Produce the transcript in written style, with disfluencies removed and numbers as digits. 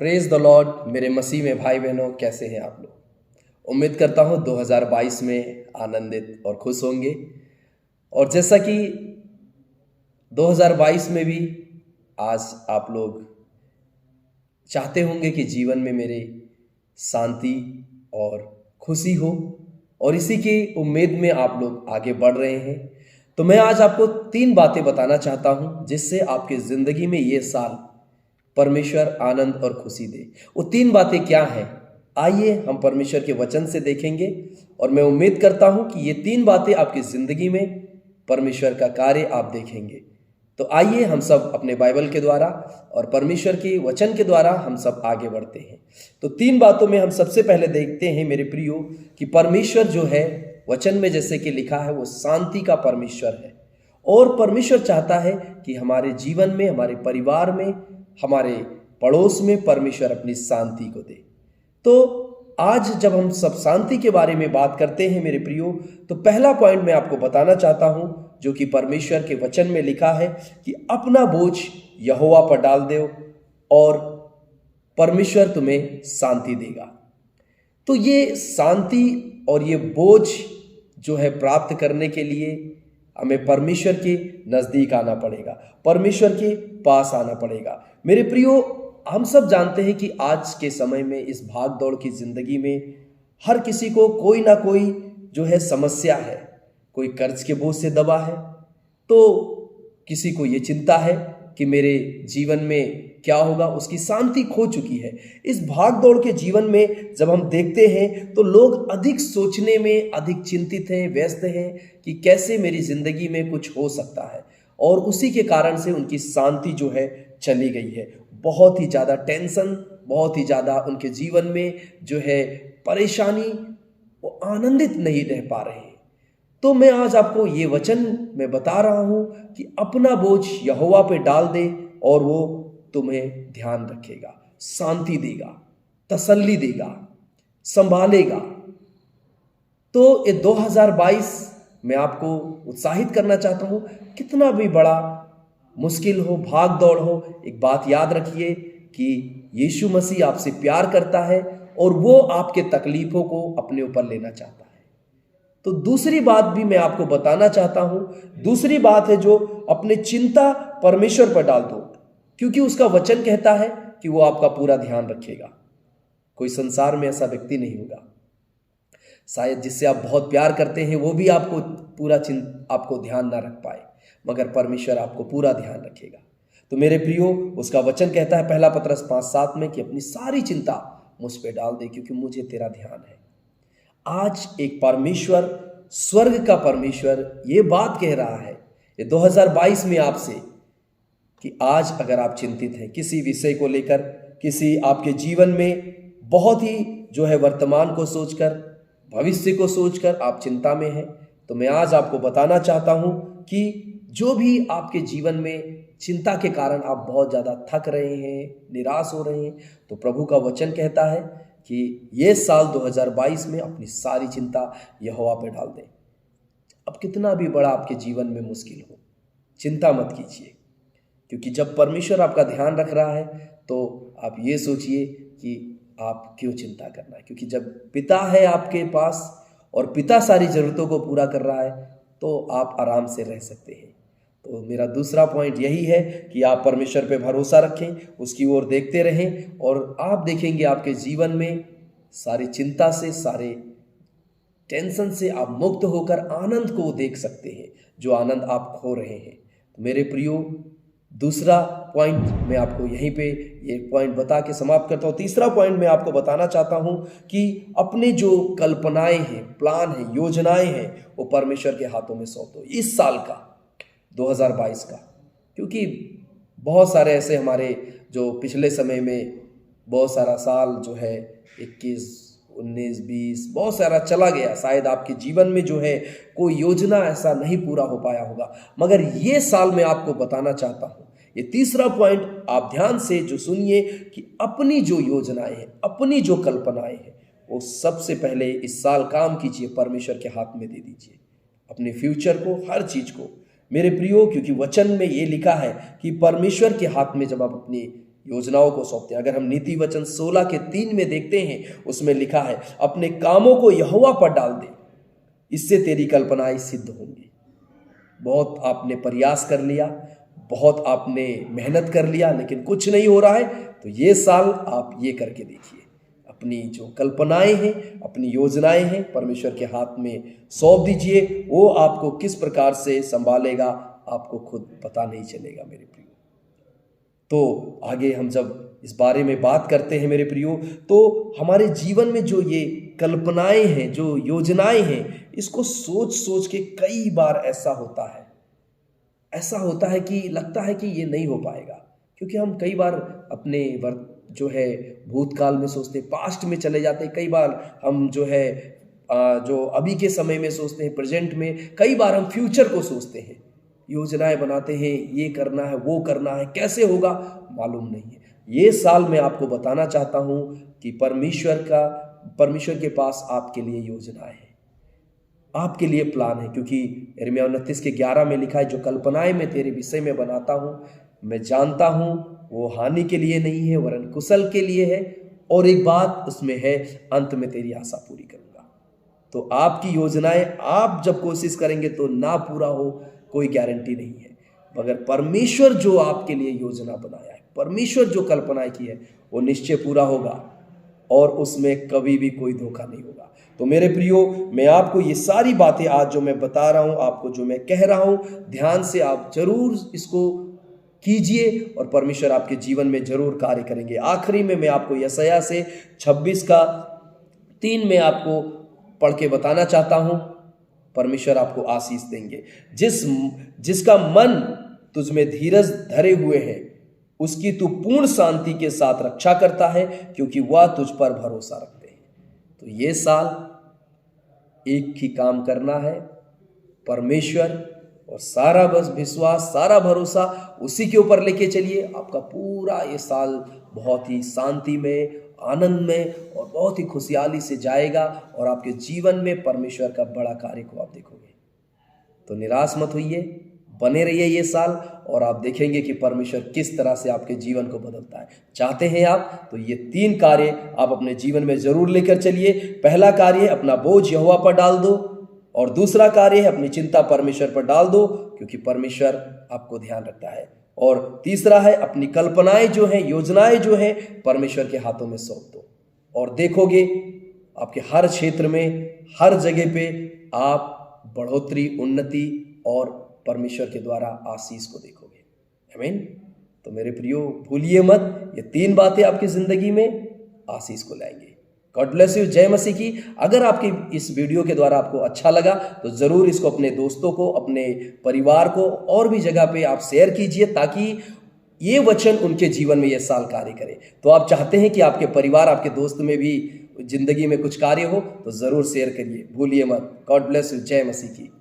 Praise the Lord. मेरे मसीह में भाई बहनों, कैसे हैं आप लोग? उम्मीद करता हूं 2022 में आनंदित और खुश होंगे। और जैसा कि 2022 में भी आज आप लोग चाहते होंगे कि जीवन में मेरे शांति और खुशी हो, और इसी की उम्मीद में आप लोग आगे बढ़ रहे हैं। तो मैं आज आपको 3 बातें बताना चाहता हूं जिससे आपकी ज़िंदगी में ये साल परमेश्वर आनंद और खुशी दे। वो 3 बातें क्या हैं? आइए हम परमेश्वर के वचन से देखेंगे, और मैं उम्मीद करता हूं कि ये 3 बातें आपकी ज़िंदगी में परमेश्वर का कार्य आप देखेंगे। तो आइए हम सब अपने बाइबल के द्वारा और परमेश्वर के वचन के द्वारा हम सब आगे बढ़ते हैं। तो 3 बातों में हम सबसे पहले देखते हैं मेरे प्रियो कि परमेश्वर जो है, वचन में जैसे कि लिखा है, वो शांति का परमेश्वर है। और परमेश्वर चाहता है कि हमारे जीवन में, हमारे परिवार में, हमारे पड़ोस में परमेश्वर अपनी शांति को दे। तो आज जब हम सब शांति के बारे में बात करते हैं मेरे प्रियो, तो पहला पॉइंट मैं आपको बताना चाहता हूं जो कि परमेश्वर के वचन में लिखा है कि अपना बोझ यहोवा पर डाल दो और परमेश्वर तुम्हें शांति देगा। तो ये शांति और ये बोझ जो है प्राप्त करने के लिए हमें परमेश्वर के नजदीक आना पड़ेगा, परमेश्वर के पास आना पड़ेगा। मेरे प्रियो, हम सब जानते हैं कि आज के समय में, इस भाग दौड़ की जिंदगी में, हर किसी को कोई ना कोई जो है समस्या है। कोई कर्ज के बोझ से दबा है, तो किसी को ये चिंता है कि मेरे जीवन में क्या होगा, उसकी शांति खो चुकी है। इस भाग दौड़ के जीवन में जब हम देखते हैं तो लोग अधिक सोचने में अधिक चिंतित हैं, व्यस्त हैं कि कैसे मेरी जिंदगी में कुछ हो सकता है, और उसी के कारण से उनकी शांति जो है चली गई है। बहुत ही ज़्यादा टेंशन, बहुत ही ज़्यादा उनके जीवन में जो है परेशानी, वो आनंदित नहीं रह पा रहे हैं। तो मैं आज आपको ये वचन मैं बता रहा हूं कि अपना बोझ यहोवा पे डाल दे और वो तुम्हें ध्यान रखेगा, शांति देगा, तसल्ली देगा, संभालेगा। तो ये 2022 मैं आपको उत्साहित करना चाहता हूं। कितना भी बड़ा मुश्किल हो, भाग दौड़ हो, एक बात याद रखिए कि यीशु मसीह आपसे प्यार करता है और वो आपके तकलीफों को अपने ऊपर लेना चाहता है। तो दूसरी बात भी मैं आपको बताना चाहता हूं। दूसरी बात है जो अपनी चिंता परमेश्वर पर डाल दो, क्योंकि उसका वचन कहता है कि वो आपका पूरा ध्यान रखेगा। कोई संसार में ऐसा व्यक्ति नहीं होगा, शायद जिससे आप बहुत प्यार करते हैं वो भी आपको आपको ध्यान ना रख पाए, मगर परमेश्वर आपको पूरा ध्यान रखेगा। तो मेरे प्रियो, उसका वचन कहता है पहला पतरस 5:7 में कि अपनी सारी चिंता मुझ पे डाल दे, क्योंकि मुझे तेरा ध्यान है। आज एक परमेश्वर, स्वर्ग का परमेश्वर ये बात कह रहा है ये 2022 में आपसे कि आज अगर आप चिंतित हैं किसी विषय को लेकर, किसी आपके जीवन में बहुत ही जो है वर्तमान को सोचकर, भविष्य को सोचकर आप चिंता में हैं, तो मैं आज आपको बताना चाहता हूं कि जो भी आपके जीवन में चिंता के कारण आप बहुत ज़्यादा थक रहे हैं, निराश हो रहे हैं, तो प्रभु का वचन कहता है कि ये साल 2022 में अपनी सारी चिंता यहोवा पे डाल दें। अब कितना भी बड़ा आपके जीवन में मुश्किल हो, चिंता मत कीजिए, क्योंकि जब परमेश्वर आपका ध्यान रख रहा है तो आप ये सोचिए कि आप क्यों चिंता करना है, क्योंकि जब पिता है आपके पास और पिता सारी ज़रूरतों को पूरा कर रहा है तो आप आराम से रह सकते हैं। तो मेरा दूसरा पॉइंट यही है कि आप परमेश्वर पे भरोसा रखें, उसकी ओर देखते रहें, और आप देखेंगे आपके जीवन में सारी चिंता से, सारे टेंशन से आप मुक्त होकर आनंद को देख सकते हैं, जो आनंद आप खो रहे हैं। तो मेरे प्रियो, दूसरा पॉइंट मैं आपको यहीं पे ये पॉइंट बता के समाप्त करता हूँ। तीसरा पॉइंट मैं आपको बताना चाहता हूँ कि अपने जो कल्पनाएं हैं, प्लान हैं, योजनाएं हैं, वो परमेश्वर के हाथों में सौंप दो इस साल का, 2022 का। क्योंकि बहुत सारे ऐसे हमारे जो पिछले समय में बहुत सारा साल जो है 21, 19, 20 बहुत सारा चला गया, शायद आपके जीवन में जो है कोई योजना ऐसा नहीं पूरा हो पाया होगा, मगर ये साल मैं आपको बताना चाहता हूँ, ये तीसरा पॉइंट आप ध्यान से जो सुनिए कि अपनी जो योजनाएं हैं, अपनी जो कल्पनाएं हैं, वो सबसे पहले इस साल काम कीजिए, परमेश्वर के हाथ में दे दीजिए अपने फ्यूचर को, हर चीज को। मेरे प्रियो, क्योंकि वचन में ये लिखा है कि परमेश्वर के हाथ में जब आप अपनी योजनाओं को सौंपते हैं। अगर हम नीति वचन 16 के 3 में देखते हैं, उसमें लिखा है, अपने कामों को यहोवा पर डाल दे, इससे तेरी कल्पनाएं सिद्ध होंगी। बहुत आपने प्रयास कर लिया, बहुत आपने मेहनत कर लिया, लेकिन कुछ नहीं हो रहा है, तो ये साल आप ये करके देखिए। अपनी जो कल्पनाएं हैं, अपनी योजनाएं हैं, परमेश्वर के हाथ में सौंप दीजिए। वो आपको किस प्रकार से संभालेगा, आपको खुद पता नहीं चलेगा मेरे प्रियो। तो आगे हम जब इस बारे में बात करते हैं मेरे प्रियो, तो हमारे जीवन में जो ये कल्पनाएं हैं, जो योजनाएं हैं, इसको सोच सोच के कई बार ऐसा होता है कि लगता है कि ये नहीं हो पाएगा, क्योंकि हम कई बार अपने जो है भूतकाल में सोचते हैं, पास्ट में चले जाते हैं। कई बार हम जो है जो अभी के समय में सोचते हैं, प्रेजेंट में, कई बार हम फ्यूचर को सोचते हैं, योजनाएं बनाते हैं, ये करना है, वो करना है, कैसे होगा मालूम नहीं है। ये साल मैं आपको बताना चाहता हूं कि परमेश्वर के पास आपके लिए योजनाएं हैं, आपके लिए प्लान है। क्योंकि यिर्मयाह 29 के 11 में लिखा है, जो कल्पनाएं मैं तेरे विषय में बनाता हूं, मैं जानता हूं वो हानि के लिए नहीं है वरन कुशल के लिए है, और एक बात उसमें है, अंत में तेरी आशा पूरी करूंगा। तो आपकी योजनाएं आप जब कोशिश करेंगे तो ना पूरा हो, कोई गारंटी नहीं है, मगर परमेश्वर जो आपके लिए योजना बनाया है, परमेश्वर जो कल्पनाएं की है, वो निश्चय पूरा होगा और उसमें कभी भी कोई धोखा नहीं होगा। तो मेरे प्रियो, मैं आपको ये सारी बातें आज जो मैं बता रहा हूं, आपको जो मैं कह रहा हूं, ध्यान से आप जरूर इसको कीजिए और परमेश्वर आपके जीवन में जरूर कार्य करेंगे। आखिरी में मैं आपको यशायाह से 26 का 3 में आपको पढ़ के बताना चाहता हूं। परमेश्वर आपको आशीष देंगे। जिसका मन तुझ में धीरज धरे हुए है, उसकी तू पूर्ण शांति के साथ रक्षा करता है, क्योंकि वह तुझ पर भरोसा रखते हैं। तो ये साल एक ही काम करना है, परमेश्वर, और सारा बस विश्वास, सारा भरोसा उसी के ऊपर लेके चलिए। आपका पूरा ये साल बहुत ही शांति में, आनंद में और बहुत ही खुशहाली से जाएगा, और आपके जीवन में परमेश्वर का बड़ा कार्य को आप देखोगे। तो निराश मत होइए, बने रहिए ये साल, और आप देखेंगे कि परमेश्वर किस तरह से आपके जीवन को बदलता है। चाहते हैं आप, तो ये 3 कार्य आप अपने जीवन में जरूर लेकर चलिए। पहला कार्य, अपना बोझ यहोवा पर डाल दो, और दूसरा कार्य है, अपनी चिंता परमेश्वर पर डाल दो, क्योंकि परमेश्वर आपको ध्यान रखता है। और तीसरा है, अपनी कल्पनाएं जो हैं, योजनाएं जो हैं, परमेश्वर के हाथों में सौंप दो, और देखोगे आपके हर क्षेत्र में, हर जगह पे आप बढ़ोतरी, उन्नति और परमेश्वर के द्वारा आशीष को देखोगे। आमीन। तो मेरे प्रियो, भूलिए मत, ये 3 बातें आपकी जिंदगी में आशीष को लाएंगे। God bless you. जय मसीह की। अगर आपकी इस वीडियो के द्वारा आपको अच्छा लगा, तो जरूर इसको अपने दोस्तों को, अपने परिवार को और भी जगह पे आप शेयर कीजिए, ताकि ये वचन उनके जीवन में ये साल कार्य करे। तो आप चाहते हैं कि आपके परिवार, आपके दोस्त में भी जिंदगी में कुछ कार्य हो, तो जरूर शेयर करिए, भूलिए मत। God bless you. जय मसीह की।